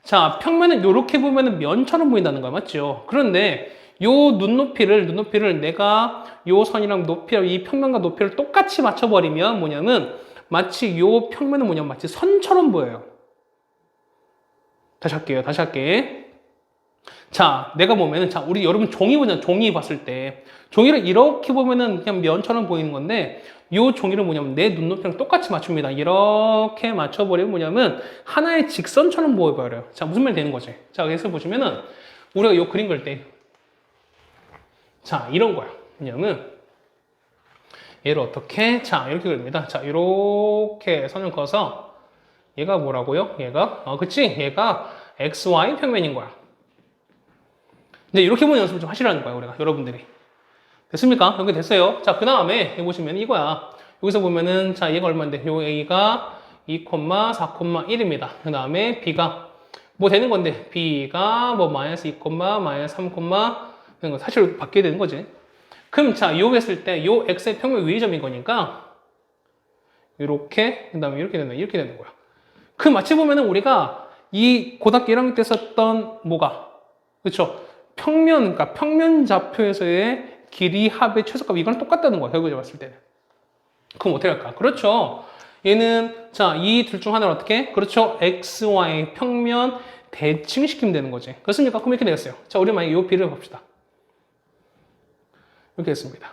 자, 평면은 이렇게 보면은 면처럼 보인다는 거야. 맞죠? 그런데 요 눈높이를 내가 요 선이랑 이 평면과 높이를 똑같이 맞춰버리면 뭐냐면 마치 요 평면은 뭐냐면 마치 선처럼 보여요. 다시 할게. 자, 내가 보면은, 자, 우리 여러분 종이 보잖아. 종이 봤을 때. 종이를 이렇게 보면은 그냥 면처럼 보이는 건데, 요 종이를 뭐냐면 내 눈높이랑 똑같이 맞춥니다. 이렇게 맞춰버리면 뭐냐면 하나의 직선처럼 보여버려요. 자, 무슨 말이 되는 거지? 자, 그래서 보시면은 우리가 요 그림 그릴 때, 자, 이런 거야. 뭐냐면, 얘를 어떻게, 자, 이렇게 그립니다. 자, 이렇게 선을 그어서, 얘가 뭐라고요? 그치? 얘가 XY 평면인 거야. 근데 이렇게 보는 연습을 좀 하시라는 거야, 우리가, 여러분들이. 됐습니까? 여기 됐어요. 자, 그 다음에, 여기 보시면 이거야. 여기서 보면은, 자, 얘가 얼마인데? 요 A가 2,4,1입니다. 그 다음에 B가, 뭐 되는 건데, B가 뭐 마이너스 2, 마이너스 3, 이런 거 사실 바뀌어야 되는 거지. 그럼 자, 요 했을 때, 요 X의 평면 위의 점인 거니까, 이렇게, 그 다음에 이렇게 되는 거야. 그 마치 보면은 우리가 이 고등학교 1학년 때 썼던 뭐가, 그쵸? 그러니까 평면 좌표에서의 길이 합의 최소값, 이거랑 똑같다는 거야, 결국에 봤을 때는. 그럼 어떻게 할까? 그렇죠. 얘는, 자, 이 둘 중 하나를 어떻게? 그렇죠. X, Y 평면 대칭시키면 되는 거지. 그렇습니까? 그럼 이렇게 되겠어요. 자, 우리 만약에 이 B를 봅시다. 이렇게 됐습니다.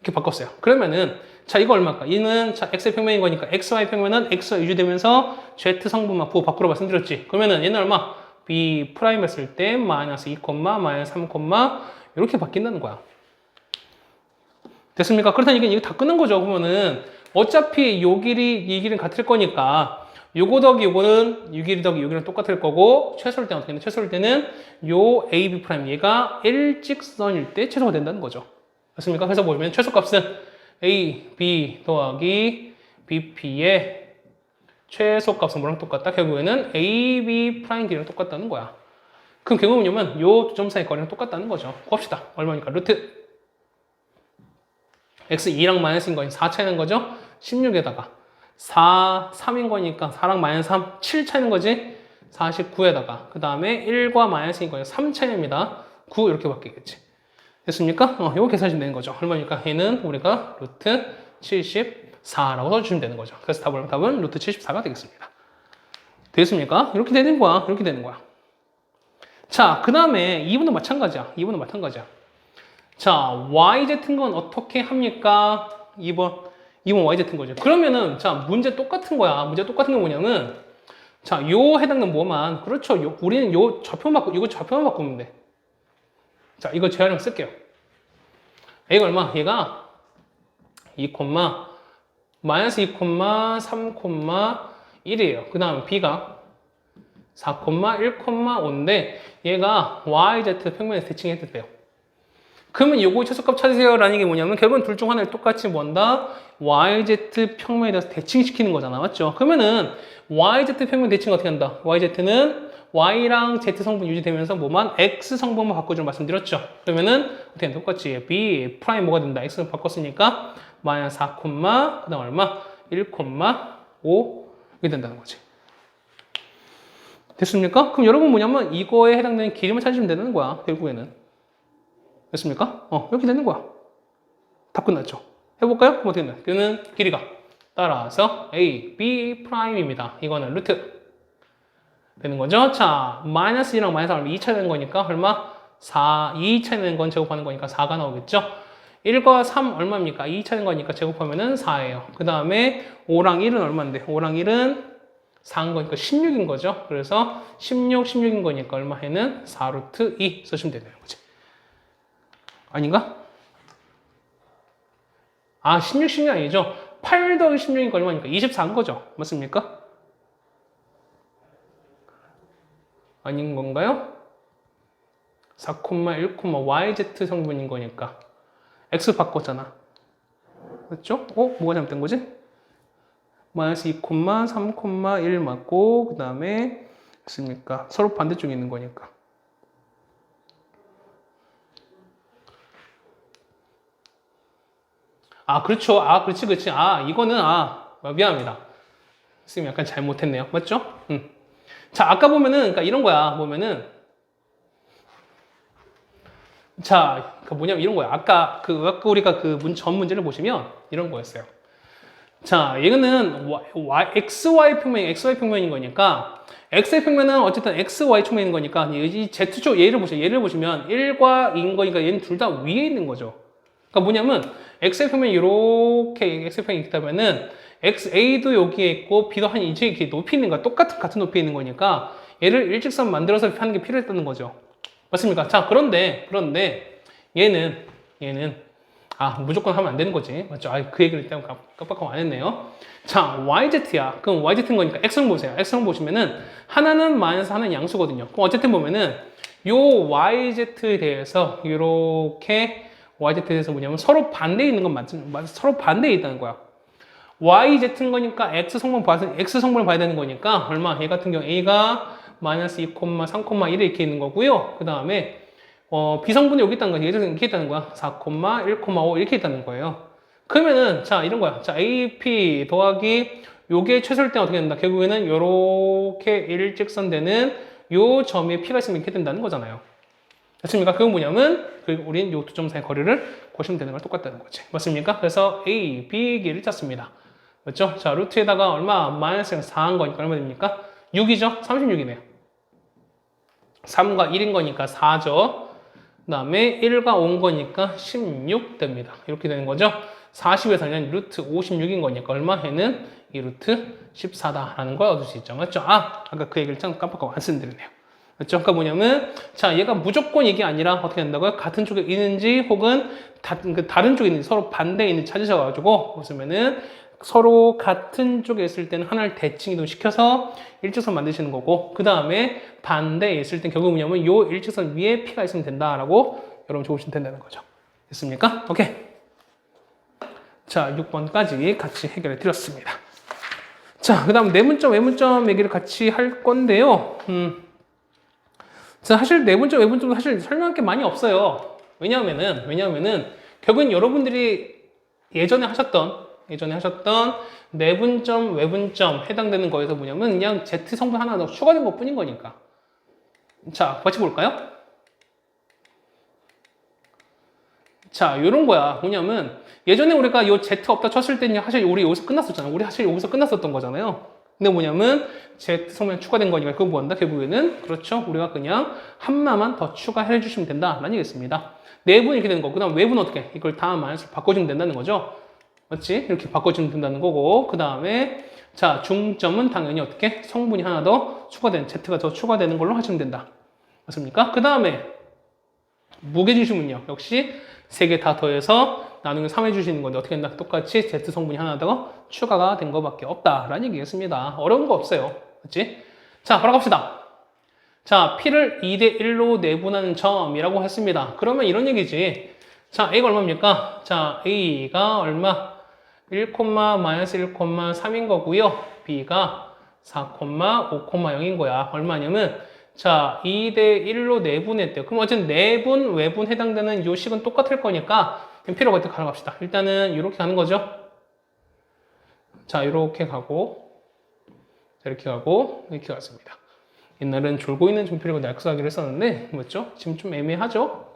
이렇게 바꿨어요. 그러면은, 자, 이거 얼마일까? 이는, 자, X의 평면인 거니까, XY 평면은 X가 유지되면서 Z 성분만 부호 밖으로 말씀드렸지. 그러면은 얘는 얼마? B 프라임 했을 때, 마이너스 2, 마이너스 3, 이렇게 바뀐다는 거야. 됐습니까? 그렇다니 이게 다 끊는 거죠. 그러면은, 어차피 이 길이는 같을 거니까, 요거 더하기 요거는, 이 길이 더하기 요기는 똑같을 거고, 최소일 때는 어떻게 되냐? 최소일 때는, 요 AB 프라임, 얘가 일직선일 때 최소가 된다는 거죠. 맞습니까? 그래서 보시면 최소값은 A, B 더하기 BP의 최소값은 뭐랑 똑같다? 결국에는 AB 프라임 길이랑 똑같다는 거야. 그럼 결국은 뭐냐면 요 두 점 사이 거리랑 똑같다는 거죠. 곱시다. 얼마니까? 루트 X2랑 마이너스인 거니 4 차이는 거죠? 16에다가 4, 3인 거니까 4랑 마이너스 3, 7 차이는 거지? 49에다가 그 다음에 1과 마이너스인 거니 3 차이입니다. 9 이렇게 바뀌겠지. 됐습니까? 이거 계산하시면 되는 거죠. 얼마니까? 얘는 우리가 루트 74라고 써주시면 되는 거죠. 그래서 답은 루트 74가 되겠습니다. 되겠습니까? 이렇게 되는 거야. 자, 그 다음에 2번도 마찬가지야. 자, YZ인 건 어떻게 합니까? 2번. 2번 YZ인 거죠. 그러면은, 자, 문제 똑같은 거야. 문제 똑같은 게 뭐냐면, 자, 요 해당된 뭐만, 그렇죠. 우리는 요 좌표만 이거 좌표만 바꾸면 돼. 자, 이거 재활용 쓸게요. A가 얼마? 얘가 2, 마이너스 2, 3, 1이에요. 그 다음 B가 4, 1, 5인데 얘가 YZ 평면에서 대칭했대요. 그러면 요거 최소값 찾으세요 라는 게 뭐냐면 결국은 둘 중 하나를 똑같이 뭔다? YZ 평면에 대해서 대칭시키는 거잖아. 맞죠? 그러면은 YZ 평면 대칭 어떻게 한다? YZ는 Y랑 Z 성분 유지되면서 뭐만? X 성분만 바꿔주는 말씀드렸죠. 그러면은 어떻게 한다? 똑같이 B 프라임 뭐가 된다? X를 바꿨으니까 마이너스 4, 그 다음 얼마? 1, 5 이렇게 된다는 거지. 됐습니까? 그럼 여러분 뭐냐면 이거에 해당되는 길이만 찾으시면 되는 거야. 결국에는. 됐습니까? 이렇게 되는 거야. 다 끝났죠. 해볼까요? 그럼 어떻게 되나? 그는 길이가 따라서 A, B 프라임입니다. 이거는 루트 되는 거죠. 자, 마이너스 2랑 마이너스 2 차이 되는 거니까 얼마? 4, 2 차이 되는 건 제곱하는 거니까 4가 나오겠죠. 1과 3 얼마입니까? 2 차이 되는 거니까 제곱하면은 4예요. 그 다음에 5랑 1은 얼마인데? 5랑 1은 4인 거니까 16인 거죠. 그래서 16인 거니까 얼마 해는 4루트 2 쓰시면 되는 거지. 아닌가? 16이 아니죠. 8 더하기 16이니까 얼마니까? 24인 거죠. 맞습니까? 아닌 건가요? 4, 1, YZ 성분인 거니까. X 바꿨잖아. 맞죠? 뭐가 잘못된 거지? 마이너스 2, 3, 1 맞고, 그 다음에, 있습니까? 서로 반대쪽에 있는 거니까. 그렇죠. 그렇지. 이거는, 미안합니다. 선생님 약간 잘못했네요. 맞죠? 자, 아까 보면은, 그러니까 이런 거야. 보면은, 자, 뭐냐면 이런 거야. 아까 우리가 전 문제를 보시면 이런 거였어요. 자, 이거는 XY 평면인 거니까, XY 평면은 어쨌든 XY 평면인 거니까, 이 Z쪽 얘를 보시면 1과 2인 거니까 얘는 둘 다 위에 있는 거죠. 그러니까 뭐냐면, XY 평면이 이렇게 XY 평면이 있다면은, XA도 여기에 있고, B도 한 이렇게 높이 있는 거야. 같은 높이에 있는 거니까, 얘를 일직선 만들어서 하는 게 필요했다는 거죠. 맞습니까? 자, 그런데, 얘는, 무조건 하면 안 되는 거지. 맞죠? 그 얘기를 일단 깜빡하고 안 했네요. 자, YZ야. 그럼 YZ인 거니까 X성 보세요. X성 보시면은, 하나는 마이너스, 하나는 양수거든요. 그럼 어쨌든 보면은, 요 YZ에 대해서, 이렇게, YZ에 대해서 뭐냐면, 서로 반대에 있는 건 서로 반대에 있다는 거야. YZ인 거니까 X 성분을 봐야 되는 거니까, 얼마? 얘 같은 경우 A가 마이너스 2, 3, 1 이렇게 있는 거고요. 그 다음에, 비성분이 여기 있다는 거야. 예를 들어서 이렇게 있다는 거야. 4, 1, 5 이렇게 있다는 거예요. 그러면은, 자, 이런 거야. 자, AP 더하기 요게 최소일 때 어떻게 된다? 결국에는 요렇게 일직선 되는 요 점에 P가 있으면 이렇게 된다는 거잖아요. 됐습니까? 그건 뭐냐면, 우린 요 두 점 사이의 거리를 보시면 되는 걸 똑같다는 거지. 맞습니까? 그래서 A, B 길이를 짰습니다. 맞죠? 자, 루트에다가 얼마? 마이너스 4한 거니까 얼마 됩니까? 6이죠? 36이네요. 3과 1인 거니까 4죠. 그 다음에 1과 5인 거니까 16 됩니다. 이렇게 되는 거죠. 40에서는 루트 56인 거니까 얼마 해는 이 루트 14다라는 걸 얻을 수 있죠. 맞죠? 아까 그 얘기를 참 깜빡하고 안 쓴드리네요. 맞죠? 그러니까 뭐냐면, 자, 얘가 무조건 이게 아니라 어떻게 된다고요? 같은 쪽에 있는지 혹은 다른 쪽에 있는지 서로 반대에 있는지 찾으셔가지고 보시면은 서로 같은 쪽에 있을 때는 하나를 대칭 이동시켜서 일직선 만드시는 거고, 그 다음에 반대에 있을 땐 결국 뭐냐면 요 일직선 위에 P가 있으면 된다라고 여러분 적으시면 된다는 거죠. 됐습니까? 오케이. 자, 6번까지 같이 해결해 드렸습니다. 자, 그 다음 내분점, 외분점 얘기를 같이 할 건데요. 자, 사실 내분점, 외분점도 사실 설명할 게 많이 없어요. 왜냐하면은 결국엔 여러분들이 예전에 하셨던 내분점, 외분점 해당되는 거에서 뭐냐면 그냥 Z 성분 하나 더 추가된 것 뿐인 거니까. 자, 같이 볼까요? 자, 요런 거야. 뭐냐면 예전에 우리가 요 Z 없다 쳤을 때는 사실 우리 여기서 끝났었잖아요. 우리 사실 여기서 끝났었던 거잖아요. 근데 뭐냐면 Z 성분이 추가된 거니까 그거 뭐한다? 결국에는 그렇죠. 우리가 그냥 하나만 더 추가해 주시면 된다라는 얘기겠습니다. 내분 이렇게 되는 거. 그 다음 외분 어떻게? 이걸 다 마이너스로 바꿔주면 된다는 거죠. 맞지? 이렇게 바꿔주면 된다는 거고, 그 다음에 자, 중점은 당연히 어떻게? 성분이 하나 더 추가된, Z가 더 추가되는 걸로 하시면 된다. 맞습니까? 그 다음에 무게중심은요. 역시 3개 다 더해서 나누면 3 해주시는 건데 어떻게 된다? 똑같이 Z 성분이 하나 더 추가가 된 것밖에 없다라는 얘기겠습니다. 어려운 거 없어요. 맞지? 자, 바로 갑시다. 자, P를 2대 1로 내분하는 점이라고 했습니다. 그러면 이런 얘기지. 자, A가 얼마입니까? 자, A가 얼마? 1,-1,3인 거고요. B가 4,5,0인 거야. 얼마냐면 자, 2대 1로 내분했대요. 그럼 어쨌든 내분, 외분 해당되는 요 식은 똑같을 거니까 P로 어떻게 가져갑시다. 일단은 이렇게 가는 거죠. 자, 이렇게 가고 이렇게 가고 이렇게 갔습니다. 옛날엔 졸고 있는 점표라고 약속하기로 했었는데 맞죠? 지금 좀 애매하죠?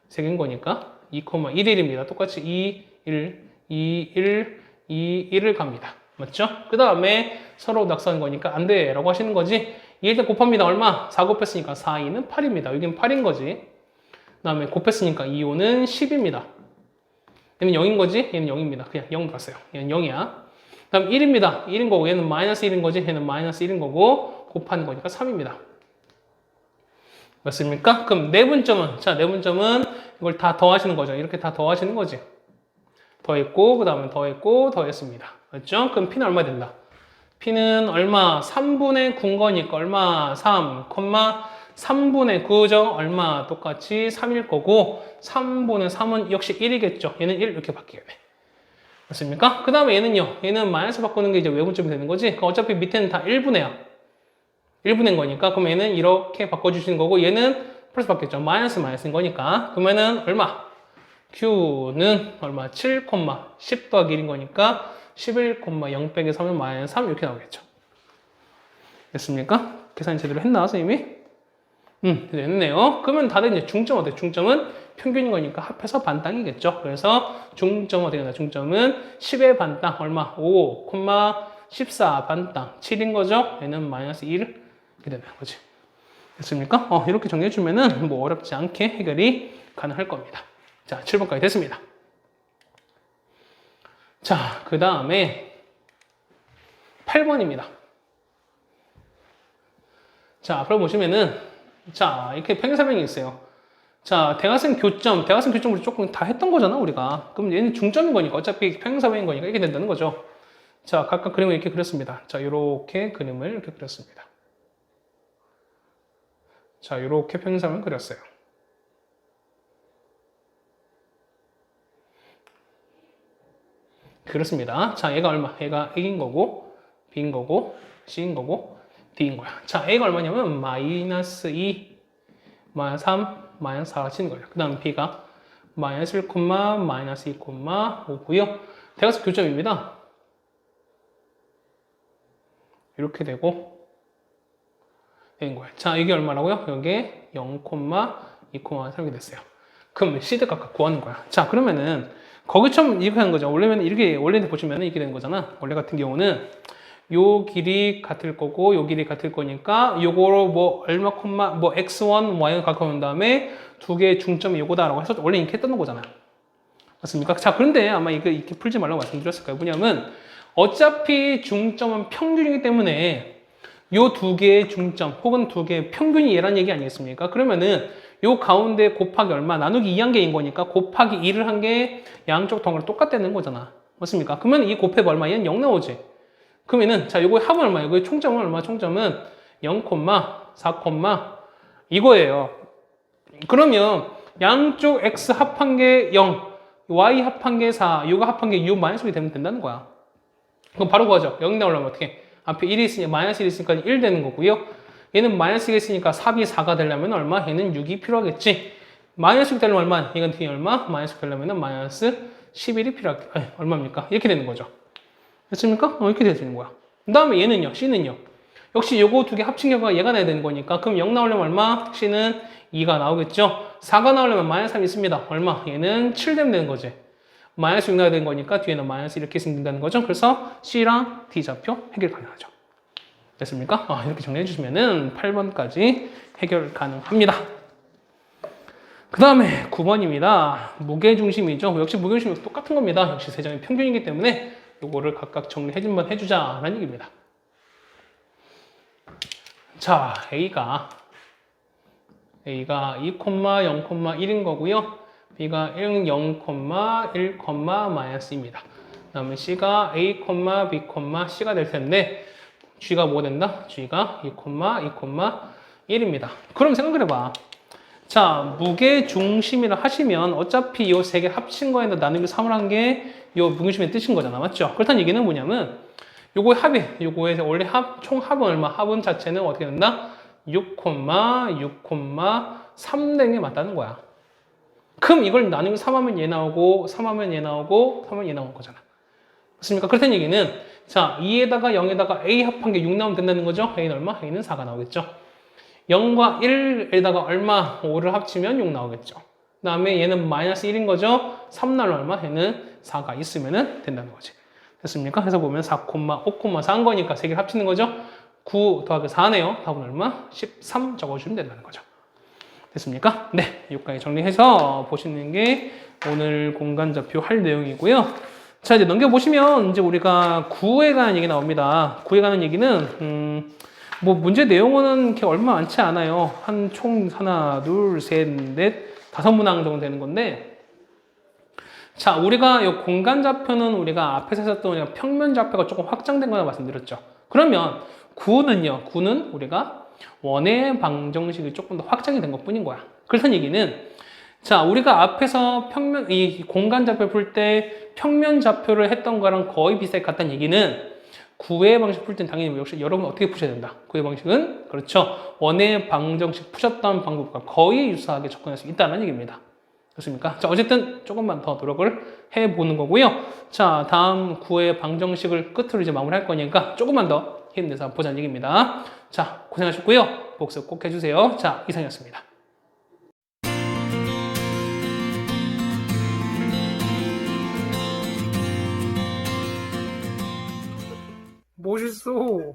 3개인 거니까 2,1입니다. 똑같이 2, 1, 2, 1, 2, 1을 갑니다. 맞죠? 그 다음에 서로 낙서하는 거니까 안 돼 라고 하시는 거지. 2 일단 곱합니다. 얼마? 4 곱했으니까 4, 2는 8입니다. 여기는 8인 거지. 그 다음에 곱했으니까 2, 5는 10입니다. 얘는 0인 거지? 얘는 0입니다. 그냥 0 봤어요. 얘는 0이야. 그 다음 1입니다. 1인 거고 얘는 마이너스 1인 거지? 얘는 마이너스 1인 거고 곱하는 거니까 3입니다. 맞습니까? 그럼 내분점은? 자, 내분점은 이걸 다 더하시는 거죠. 이렇게 다 더하시는 거지. 더했고 그 다음에 더했고 더했습니다. 맞죠? 그럼 P는 얼마 된다? P는 얼마? 3분의 9인 거니까 얼마? 3, 3분의 9죠? 얼마? 똑같이 3일 거고 3분의 3은 역시 1이겠죠? 얘는 1 이렇게 바뀌게 돼. 맞습니까? 그 다음에 얘는요. 얘는 마이너스 바꾸는 게 이제 외분점이 되는 거지? 어차피 밑에는 다 1분해야. 1분인 거니까 그럼 얘는 이렇게 바꿔주시는 거고 얘는 플러스 바뀌었죠. 마이너스인 거니까 그러면은 얼마? Q는 얼마? 7, 10 더하기 1인 거니까 11,0 빼기 3은 마이너스 3 이렇게 나오겠죠. 됐습니까? 계산이 제대로 했나 선생님이? 됐네요. 그러면 다들 이제 중점 어때요? 중점은 평균인 거니까 합해서 반땅이겠죠. 그래서 중점 어떻게 되나? 중점은 10의 반땅 얼마? 5, 14 반땅 7인 거죠. 얘는 마이너스 1 이렇게 되는 거지. 됐습니까? 이렇게 정리해주면은 뭐 어렵지 않게 해결이 가능할 겁니다. 자, 7번까지 됐습니다. 자, 그 다음에 8번입니다. 자, 앞으로 보시면은 자, 이렇게 평행사변이 있어요. 자, 대각선 교점을 조금 다 했던 거잖아, 우리가. 그럼 얘는 중점인 거니까 어차피 평행사변인 거니까 이렇게 된다는 거죠. 자, 각각 그림을 이렇게 그렸습니다. 자, 이렇게 그림을 이렇게 그렸습니다. 자, 이렇게 평행사변을 그렸어요. 그렇습니다. 자, 얘가 얼마? 얘가 A인 거고, B인 거고, C인 거고, D인 거야. 자, A가 얼마냐면 마이너스 2, 마이너스 3, 마이너스 4가 치는 거예요. 그 다음 B가 마이너스 1, 마이너스 2,5고요. 대각선 교점입니다. 이렇게 되고 된 거예요. 자, 이게 얼마라고요? 이게 0, 2,3이 됐어요. 그럼 시드 각각 구하는 거야. 자, 그러면은 거기처럼 이렇게 하는 거죠. 원래는 이렇게 원래는 보시면은 이렇게 되는 거잖아. 원래 같은 경우는 요 길이 같을 거고 요 길이 같을 거니까 요거로 뭐 얼마 콤마 뭐 x1, y1 가까운 다음에 두 개의 중점이 요거다라고 해서 원래 이렇게 했던 거잖아. 맞습니까? 자, 그런데 아마 이거 이렇게 풀지 말라고 말씀드렸을 거예요. 뭐냐면 어차피 중점은 평균이기 때문에 요 두 개의 중점 혹은 두 개의 평균이 얘란 얘기 아니겠습니까? 그러면은 요 가운데 곱하기 얼마 나누기 2한 개인 거니까 곱하기 2를 한 게 양쪽 덩어리 똑같다는 거잖아. 맞습니까? 그러면 이 곱해봐 얼마? 얘는 0 나오지. 그러면은 자 요거의 합은 얼마? 요거의 총점은 얼마? 총점은 0, 4, 이거예요. 그러면 양쪽 x 합한 게 0, y 합한 게 4, 요거 합한 게 6 마이너스 1이 되면 된다는 거야. 그럼 바로 구하죠. 0 나오려면 어떻게? 앞에 1이 있으니까 마이너스 1이 있으니까 1 되는 거고요. 얘는 마이너스 1이 있으니까 4이 4가 되려면 얼마? 얘는 6이 필요하겠지. 마이너스 6 되려면 얼마? 이건 뒤에 얼마? 마이너스 6 되려면 마이너스 11이 필요하겠지. 아니, 얼마입니까? 이렇게 되는 거죠. 됐습니까? 이렇게 되는 거야. 그 다음에 얘는요, C는요. 역시 요거 두 개 합친 결과가 얘가 나야 되는 거니까 그럼 0 나오려면 얼마? C는 2가 나오겠죠. 4가 나오려면 마이너스 3이 있습니다. 얼마? 얘는 7 되면 되는 거지. 마이너스 6 나야 되는 거니까 뒤에는 마이너스 이렇게 생긴다는 거죠. 그래서 C랑 D 좌표 해결 가능하죠. 됐습니까? 이렇게 정리해 주시면은 8번까지 해결 가능합니다. 그 다음에 9번입니다. 무게중심이죠. 역시 무게중심이 똑같은 겁니다. 역시 세 장의 평균이기 때문에 요거를 각각 정리해주면 해주자라는 얘기입니다. 자, A가 2,0,1인 거고요. B가 0,1,2입니다. 그 다음에 C가 A, B, C가 될 텐데 G가 뭐 된다? G가 2,2,1입니다. 그럼 생각을 해봐. 자, 무게 중심이라 하시면 어차피 이 세 개 합친 거에다 나누기 3을 한 게 이 무게중심의 뜻인 거잖아. 맞죠? 그렇다는 얘기는 뭐냐면 요거의 합이, 요거의 원래 총 합은 얼마? 합은 자체는 어떻게 된다? 6,3 되는 게 맞다는 거야. 그럼 이걸 나누기 3 하면 얘 나오고 3 하면 얘 나오고 3 하면 얘 나오는 거잖아. 맞습니까? 그렇다는 얘기는 자, 2에다가 0에다가 A 합한 게 6 나오면 된다는 거죠? A는 얼마? A는 4가 나오겠죠. 0과 1에다가 얼마? 5를 합치면 6 나오겠죠. 그 다음에 얘는 마이너스 1인 거죠. 3 나누면 얼마? 얘는 4가 있으면 된다는 거지. 됐습니까? 그래서 보면 4,5,4인 거니까 3개를 합치는 거죠. 9 더하기 4네요. 답은 얼마? 13 적어주면 된다는 거죠. 됐습니까? 네, 여기까지 정리해서 보시는 게 오늘 공간좌표 할 내용이고요. 자, 이제 넘겨보시면 이제 우리가 구에 관한 얘기 나옵니다. 구에 관한 얘기는 뭐 문제 내용은 이렇게 얼마 많지 않아요. 한 총 하나, 둘, 셋, 넷, 5문항 정도 되는 건데, 자, 우리가 이 공간좌표는 우리가 앞에서 했었던 평면좌표가 조금 확장된 거라 말씀드렸죠. 그러면 구는요, 구는 우리가 원의 방정식이 조금 더 확장이 된 것 뿐인 거야. 그렇다는 얘기는 자, 우리가 앞에서 이 공간좌표 풀 때 평면좌표를 했던 거랑 거의 비슷하게 같다는 얘기는 구의 방식 풀 때는 당연히 역시 여러분 어떻게 푸셔야 된다. 구의 방식은 그렇죠. 원의 방정식 푸셨던 방법과 거의 유사하게 접근할 수 있다는 얘기입니다. 그렇습니까? 자, 어쨌든 조금만 더 노력을 해보는 거고요. 자, 다음 구의 방정식을 끝으로 이제 마무리할 거니까 조금만 더 힘내서 보자는 얘기입니다. 자, 고생하셨고요. 복습 꼭 해주세요. 자, 이상이었습니다. 멋있어.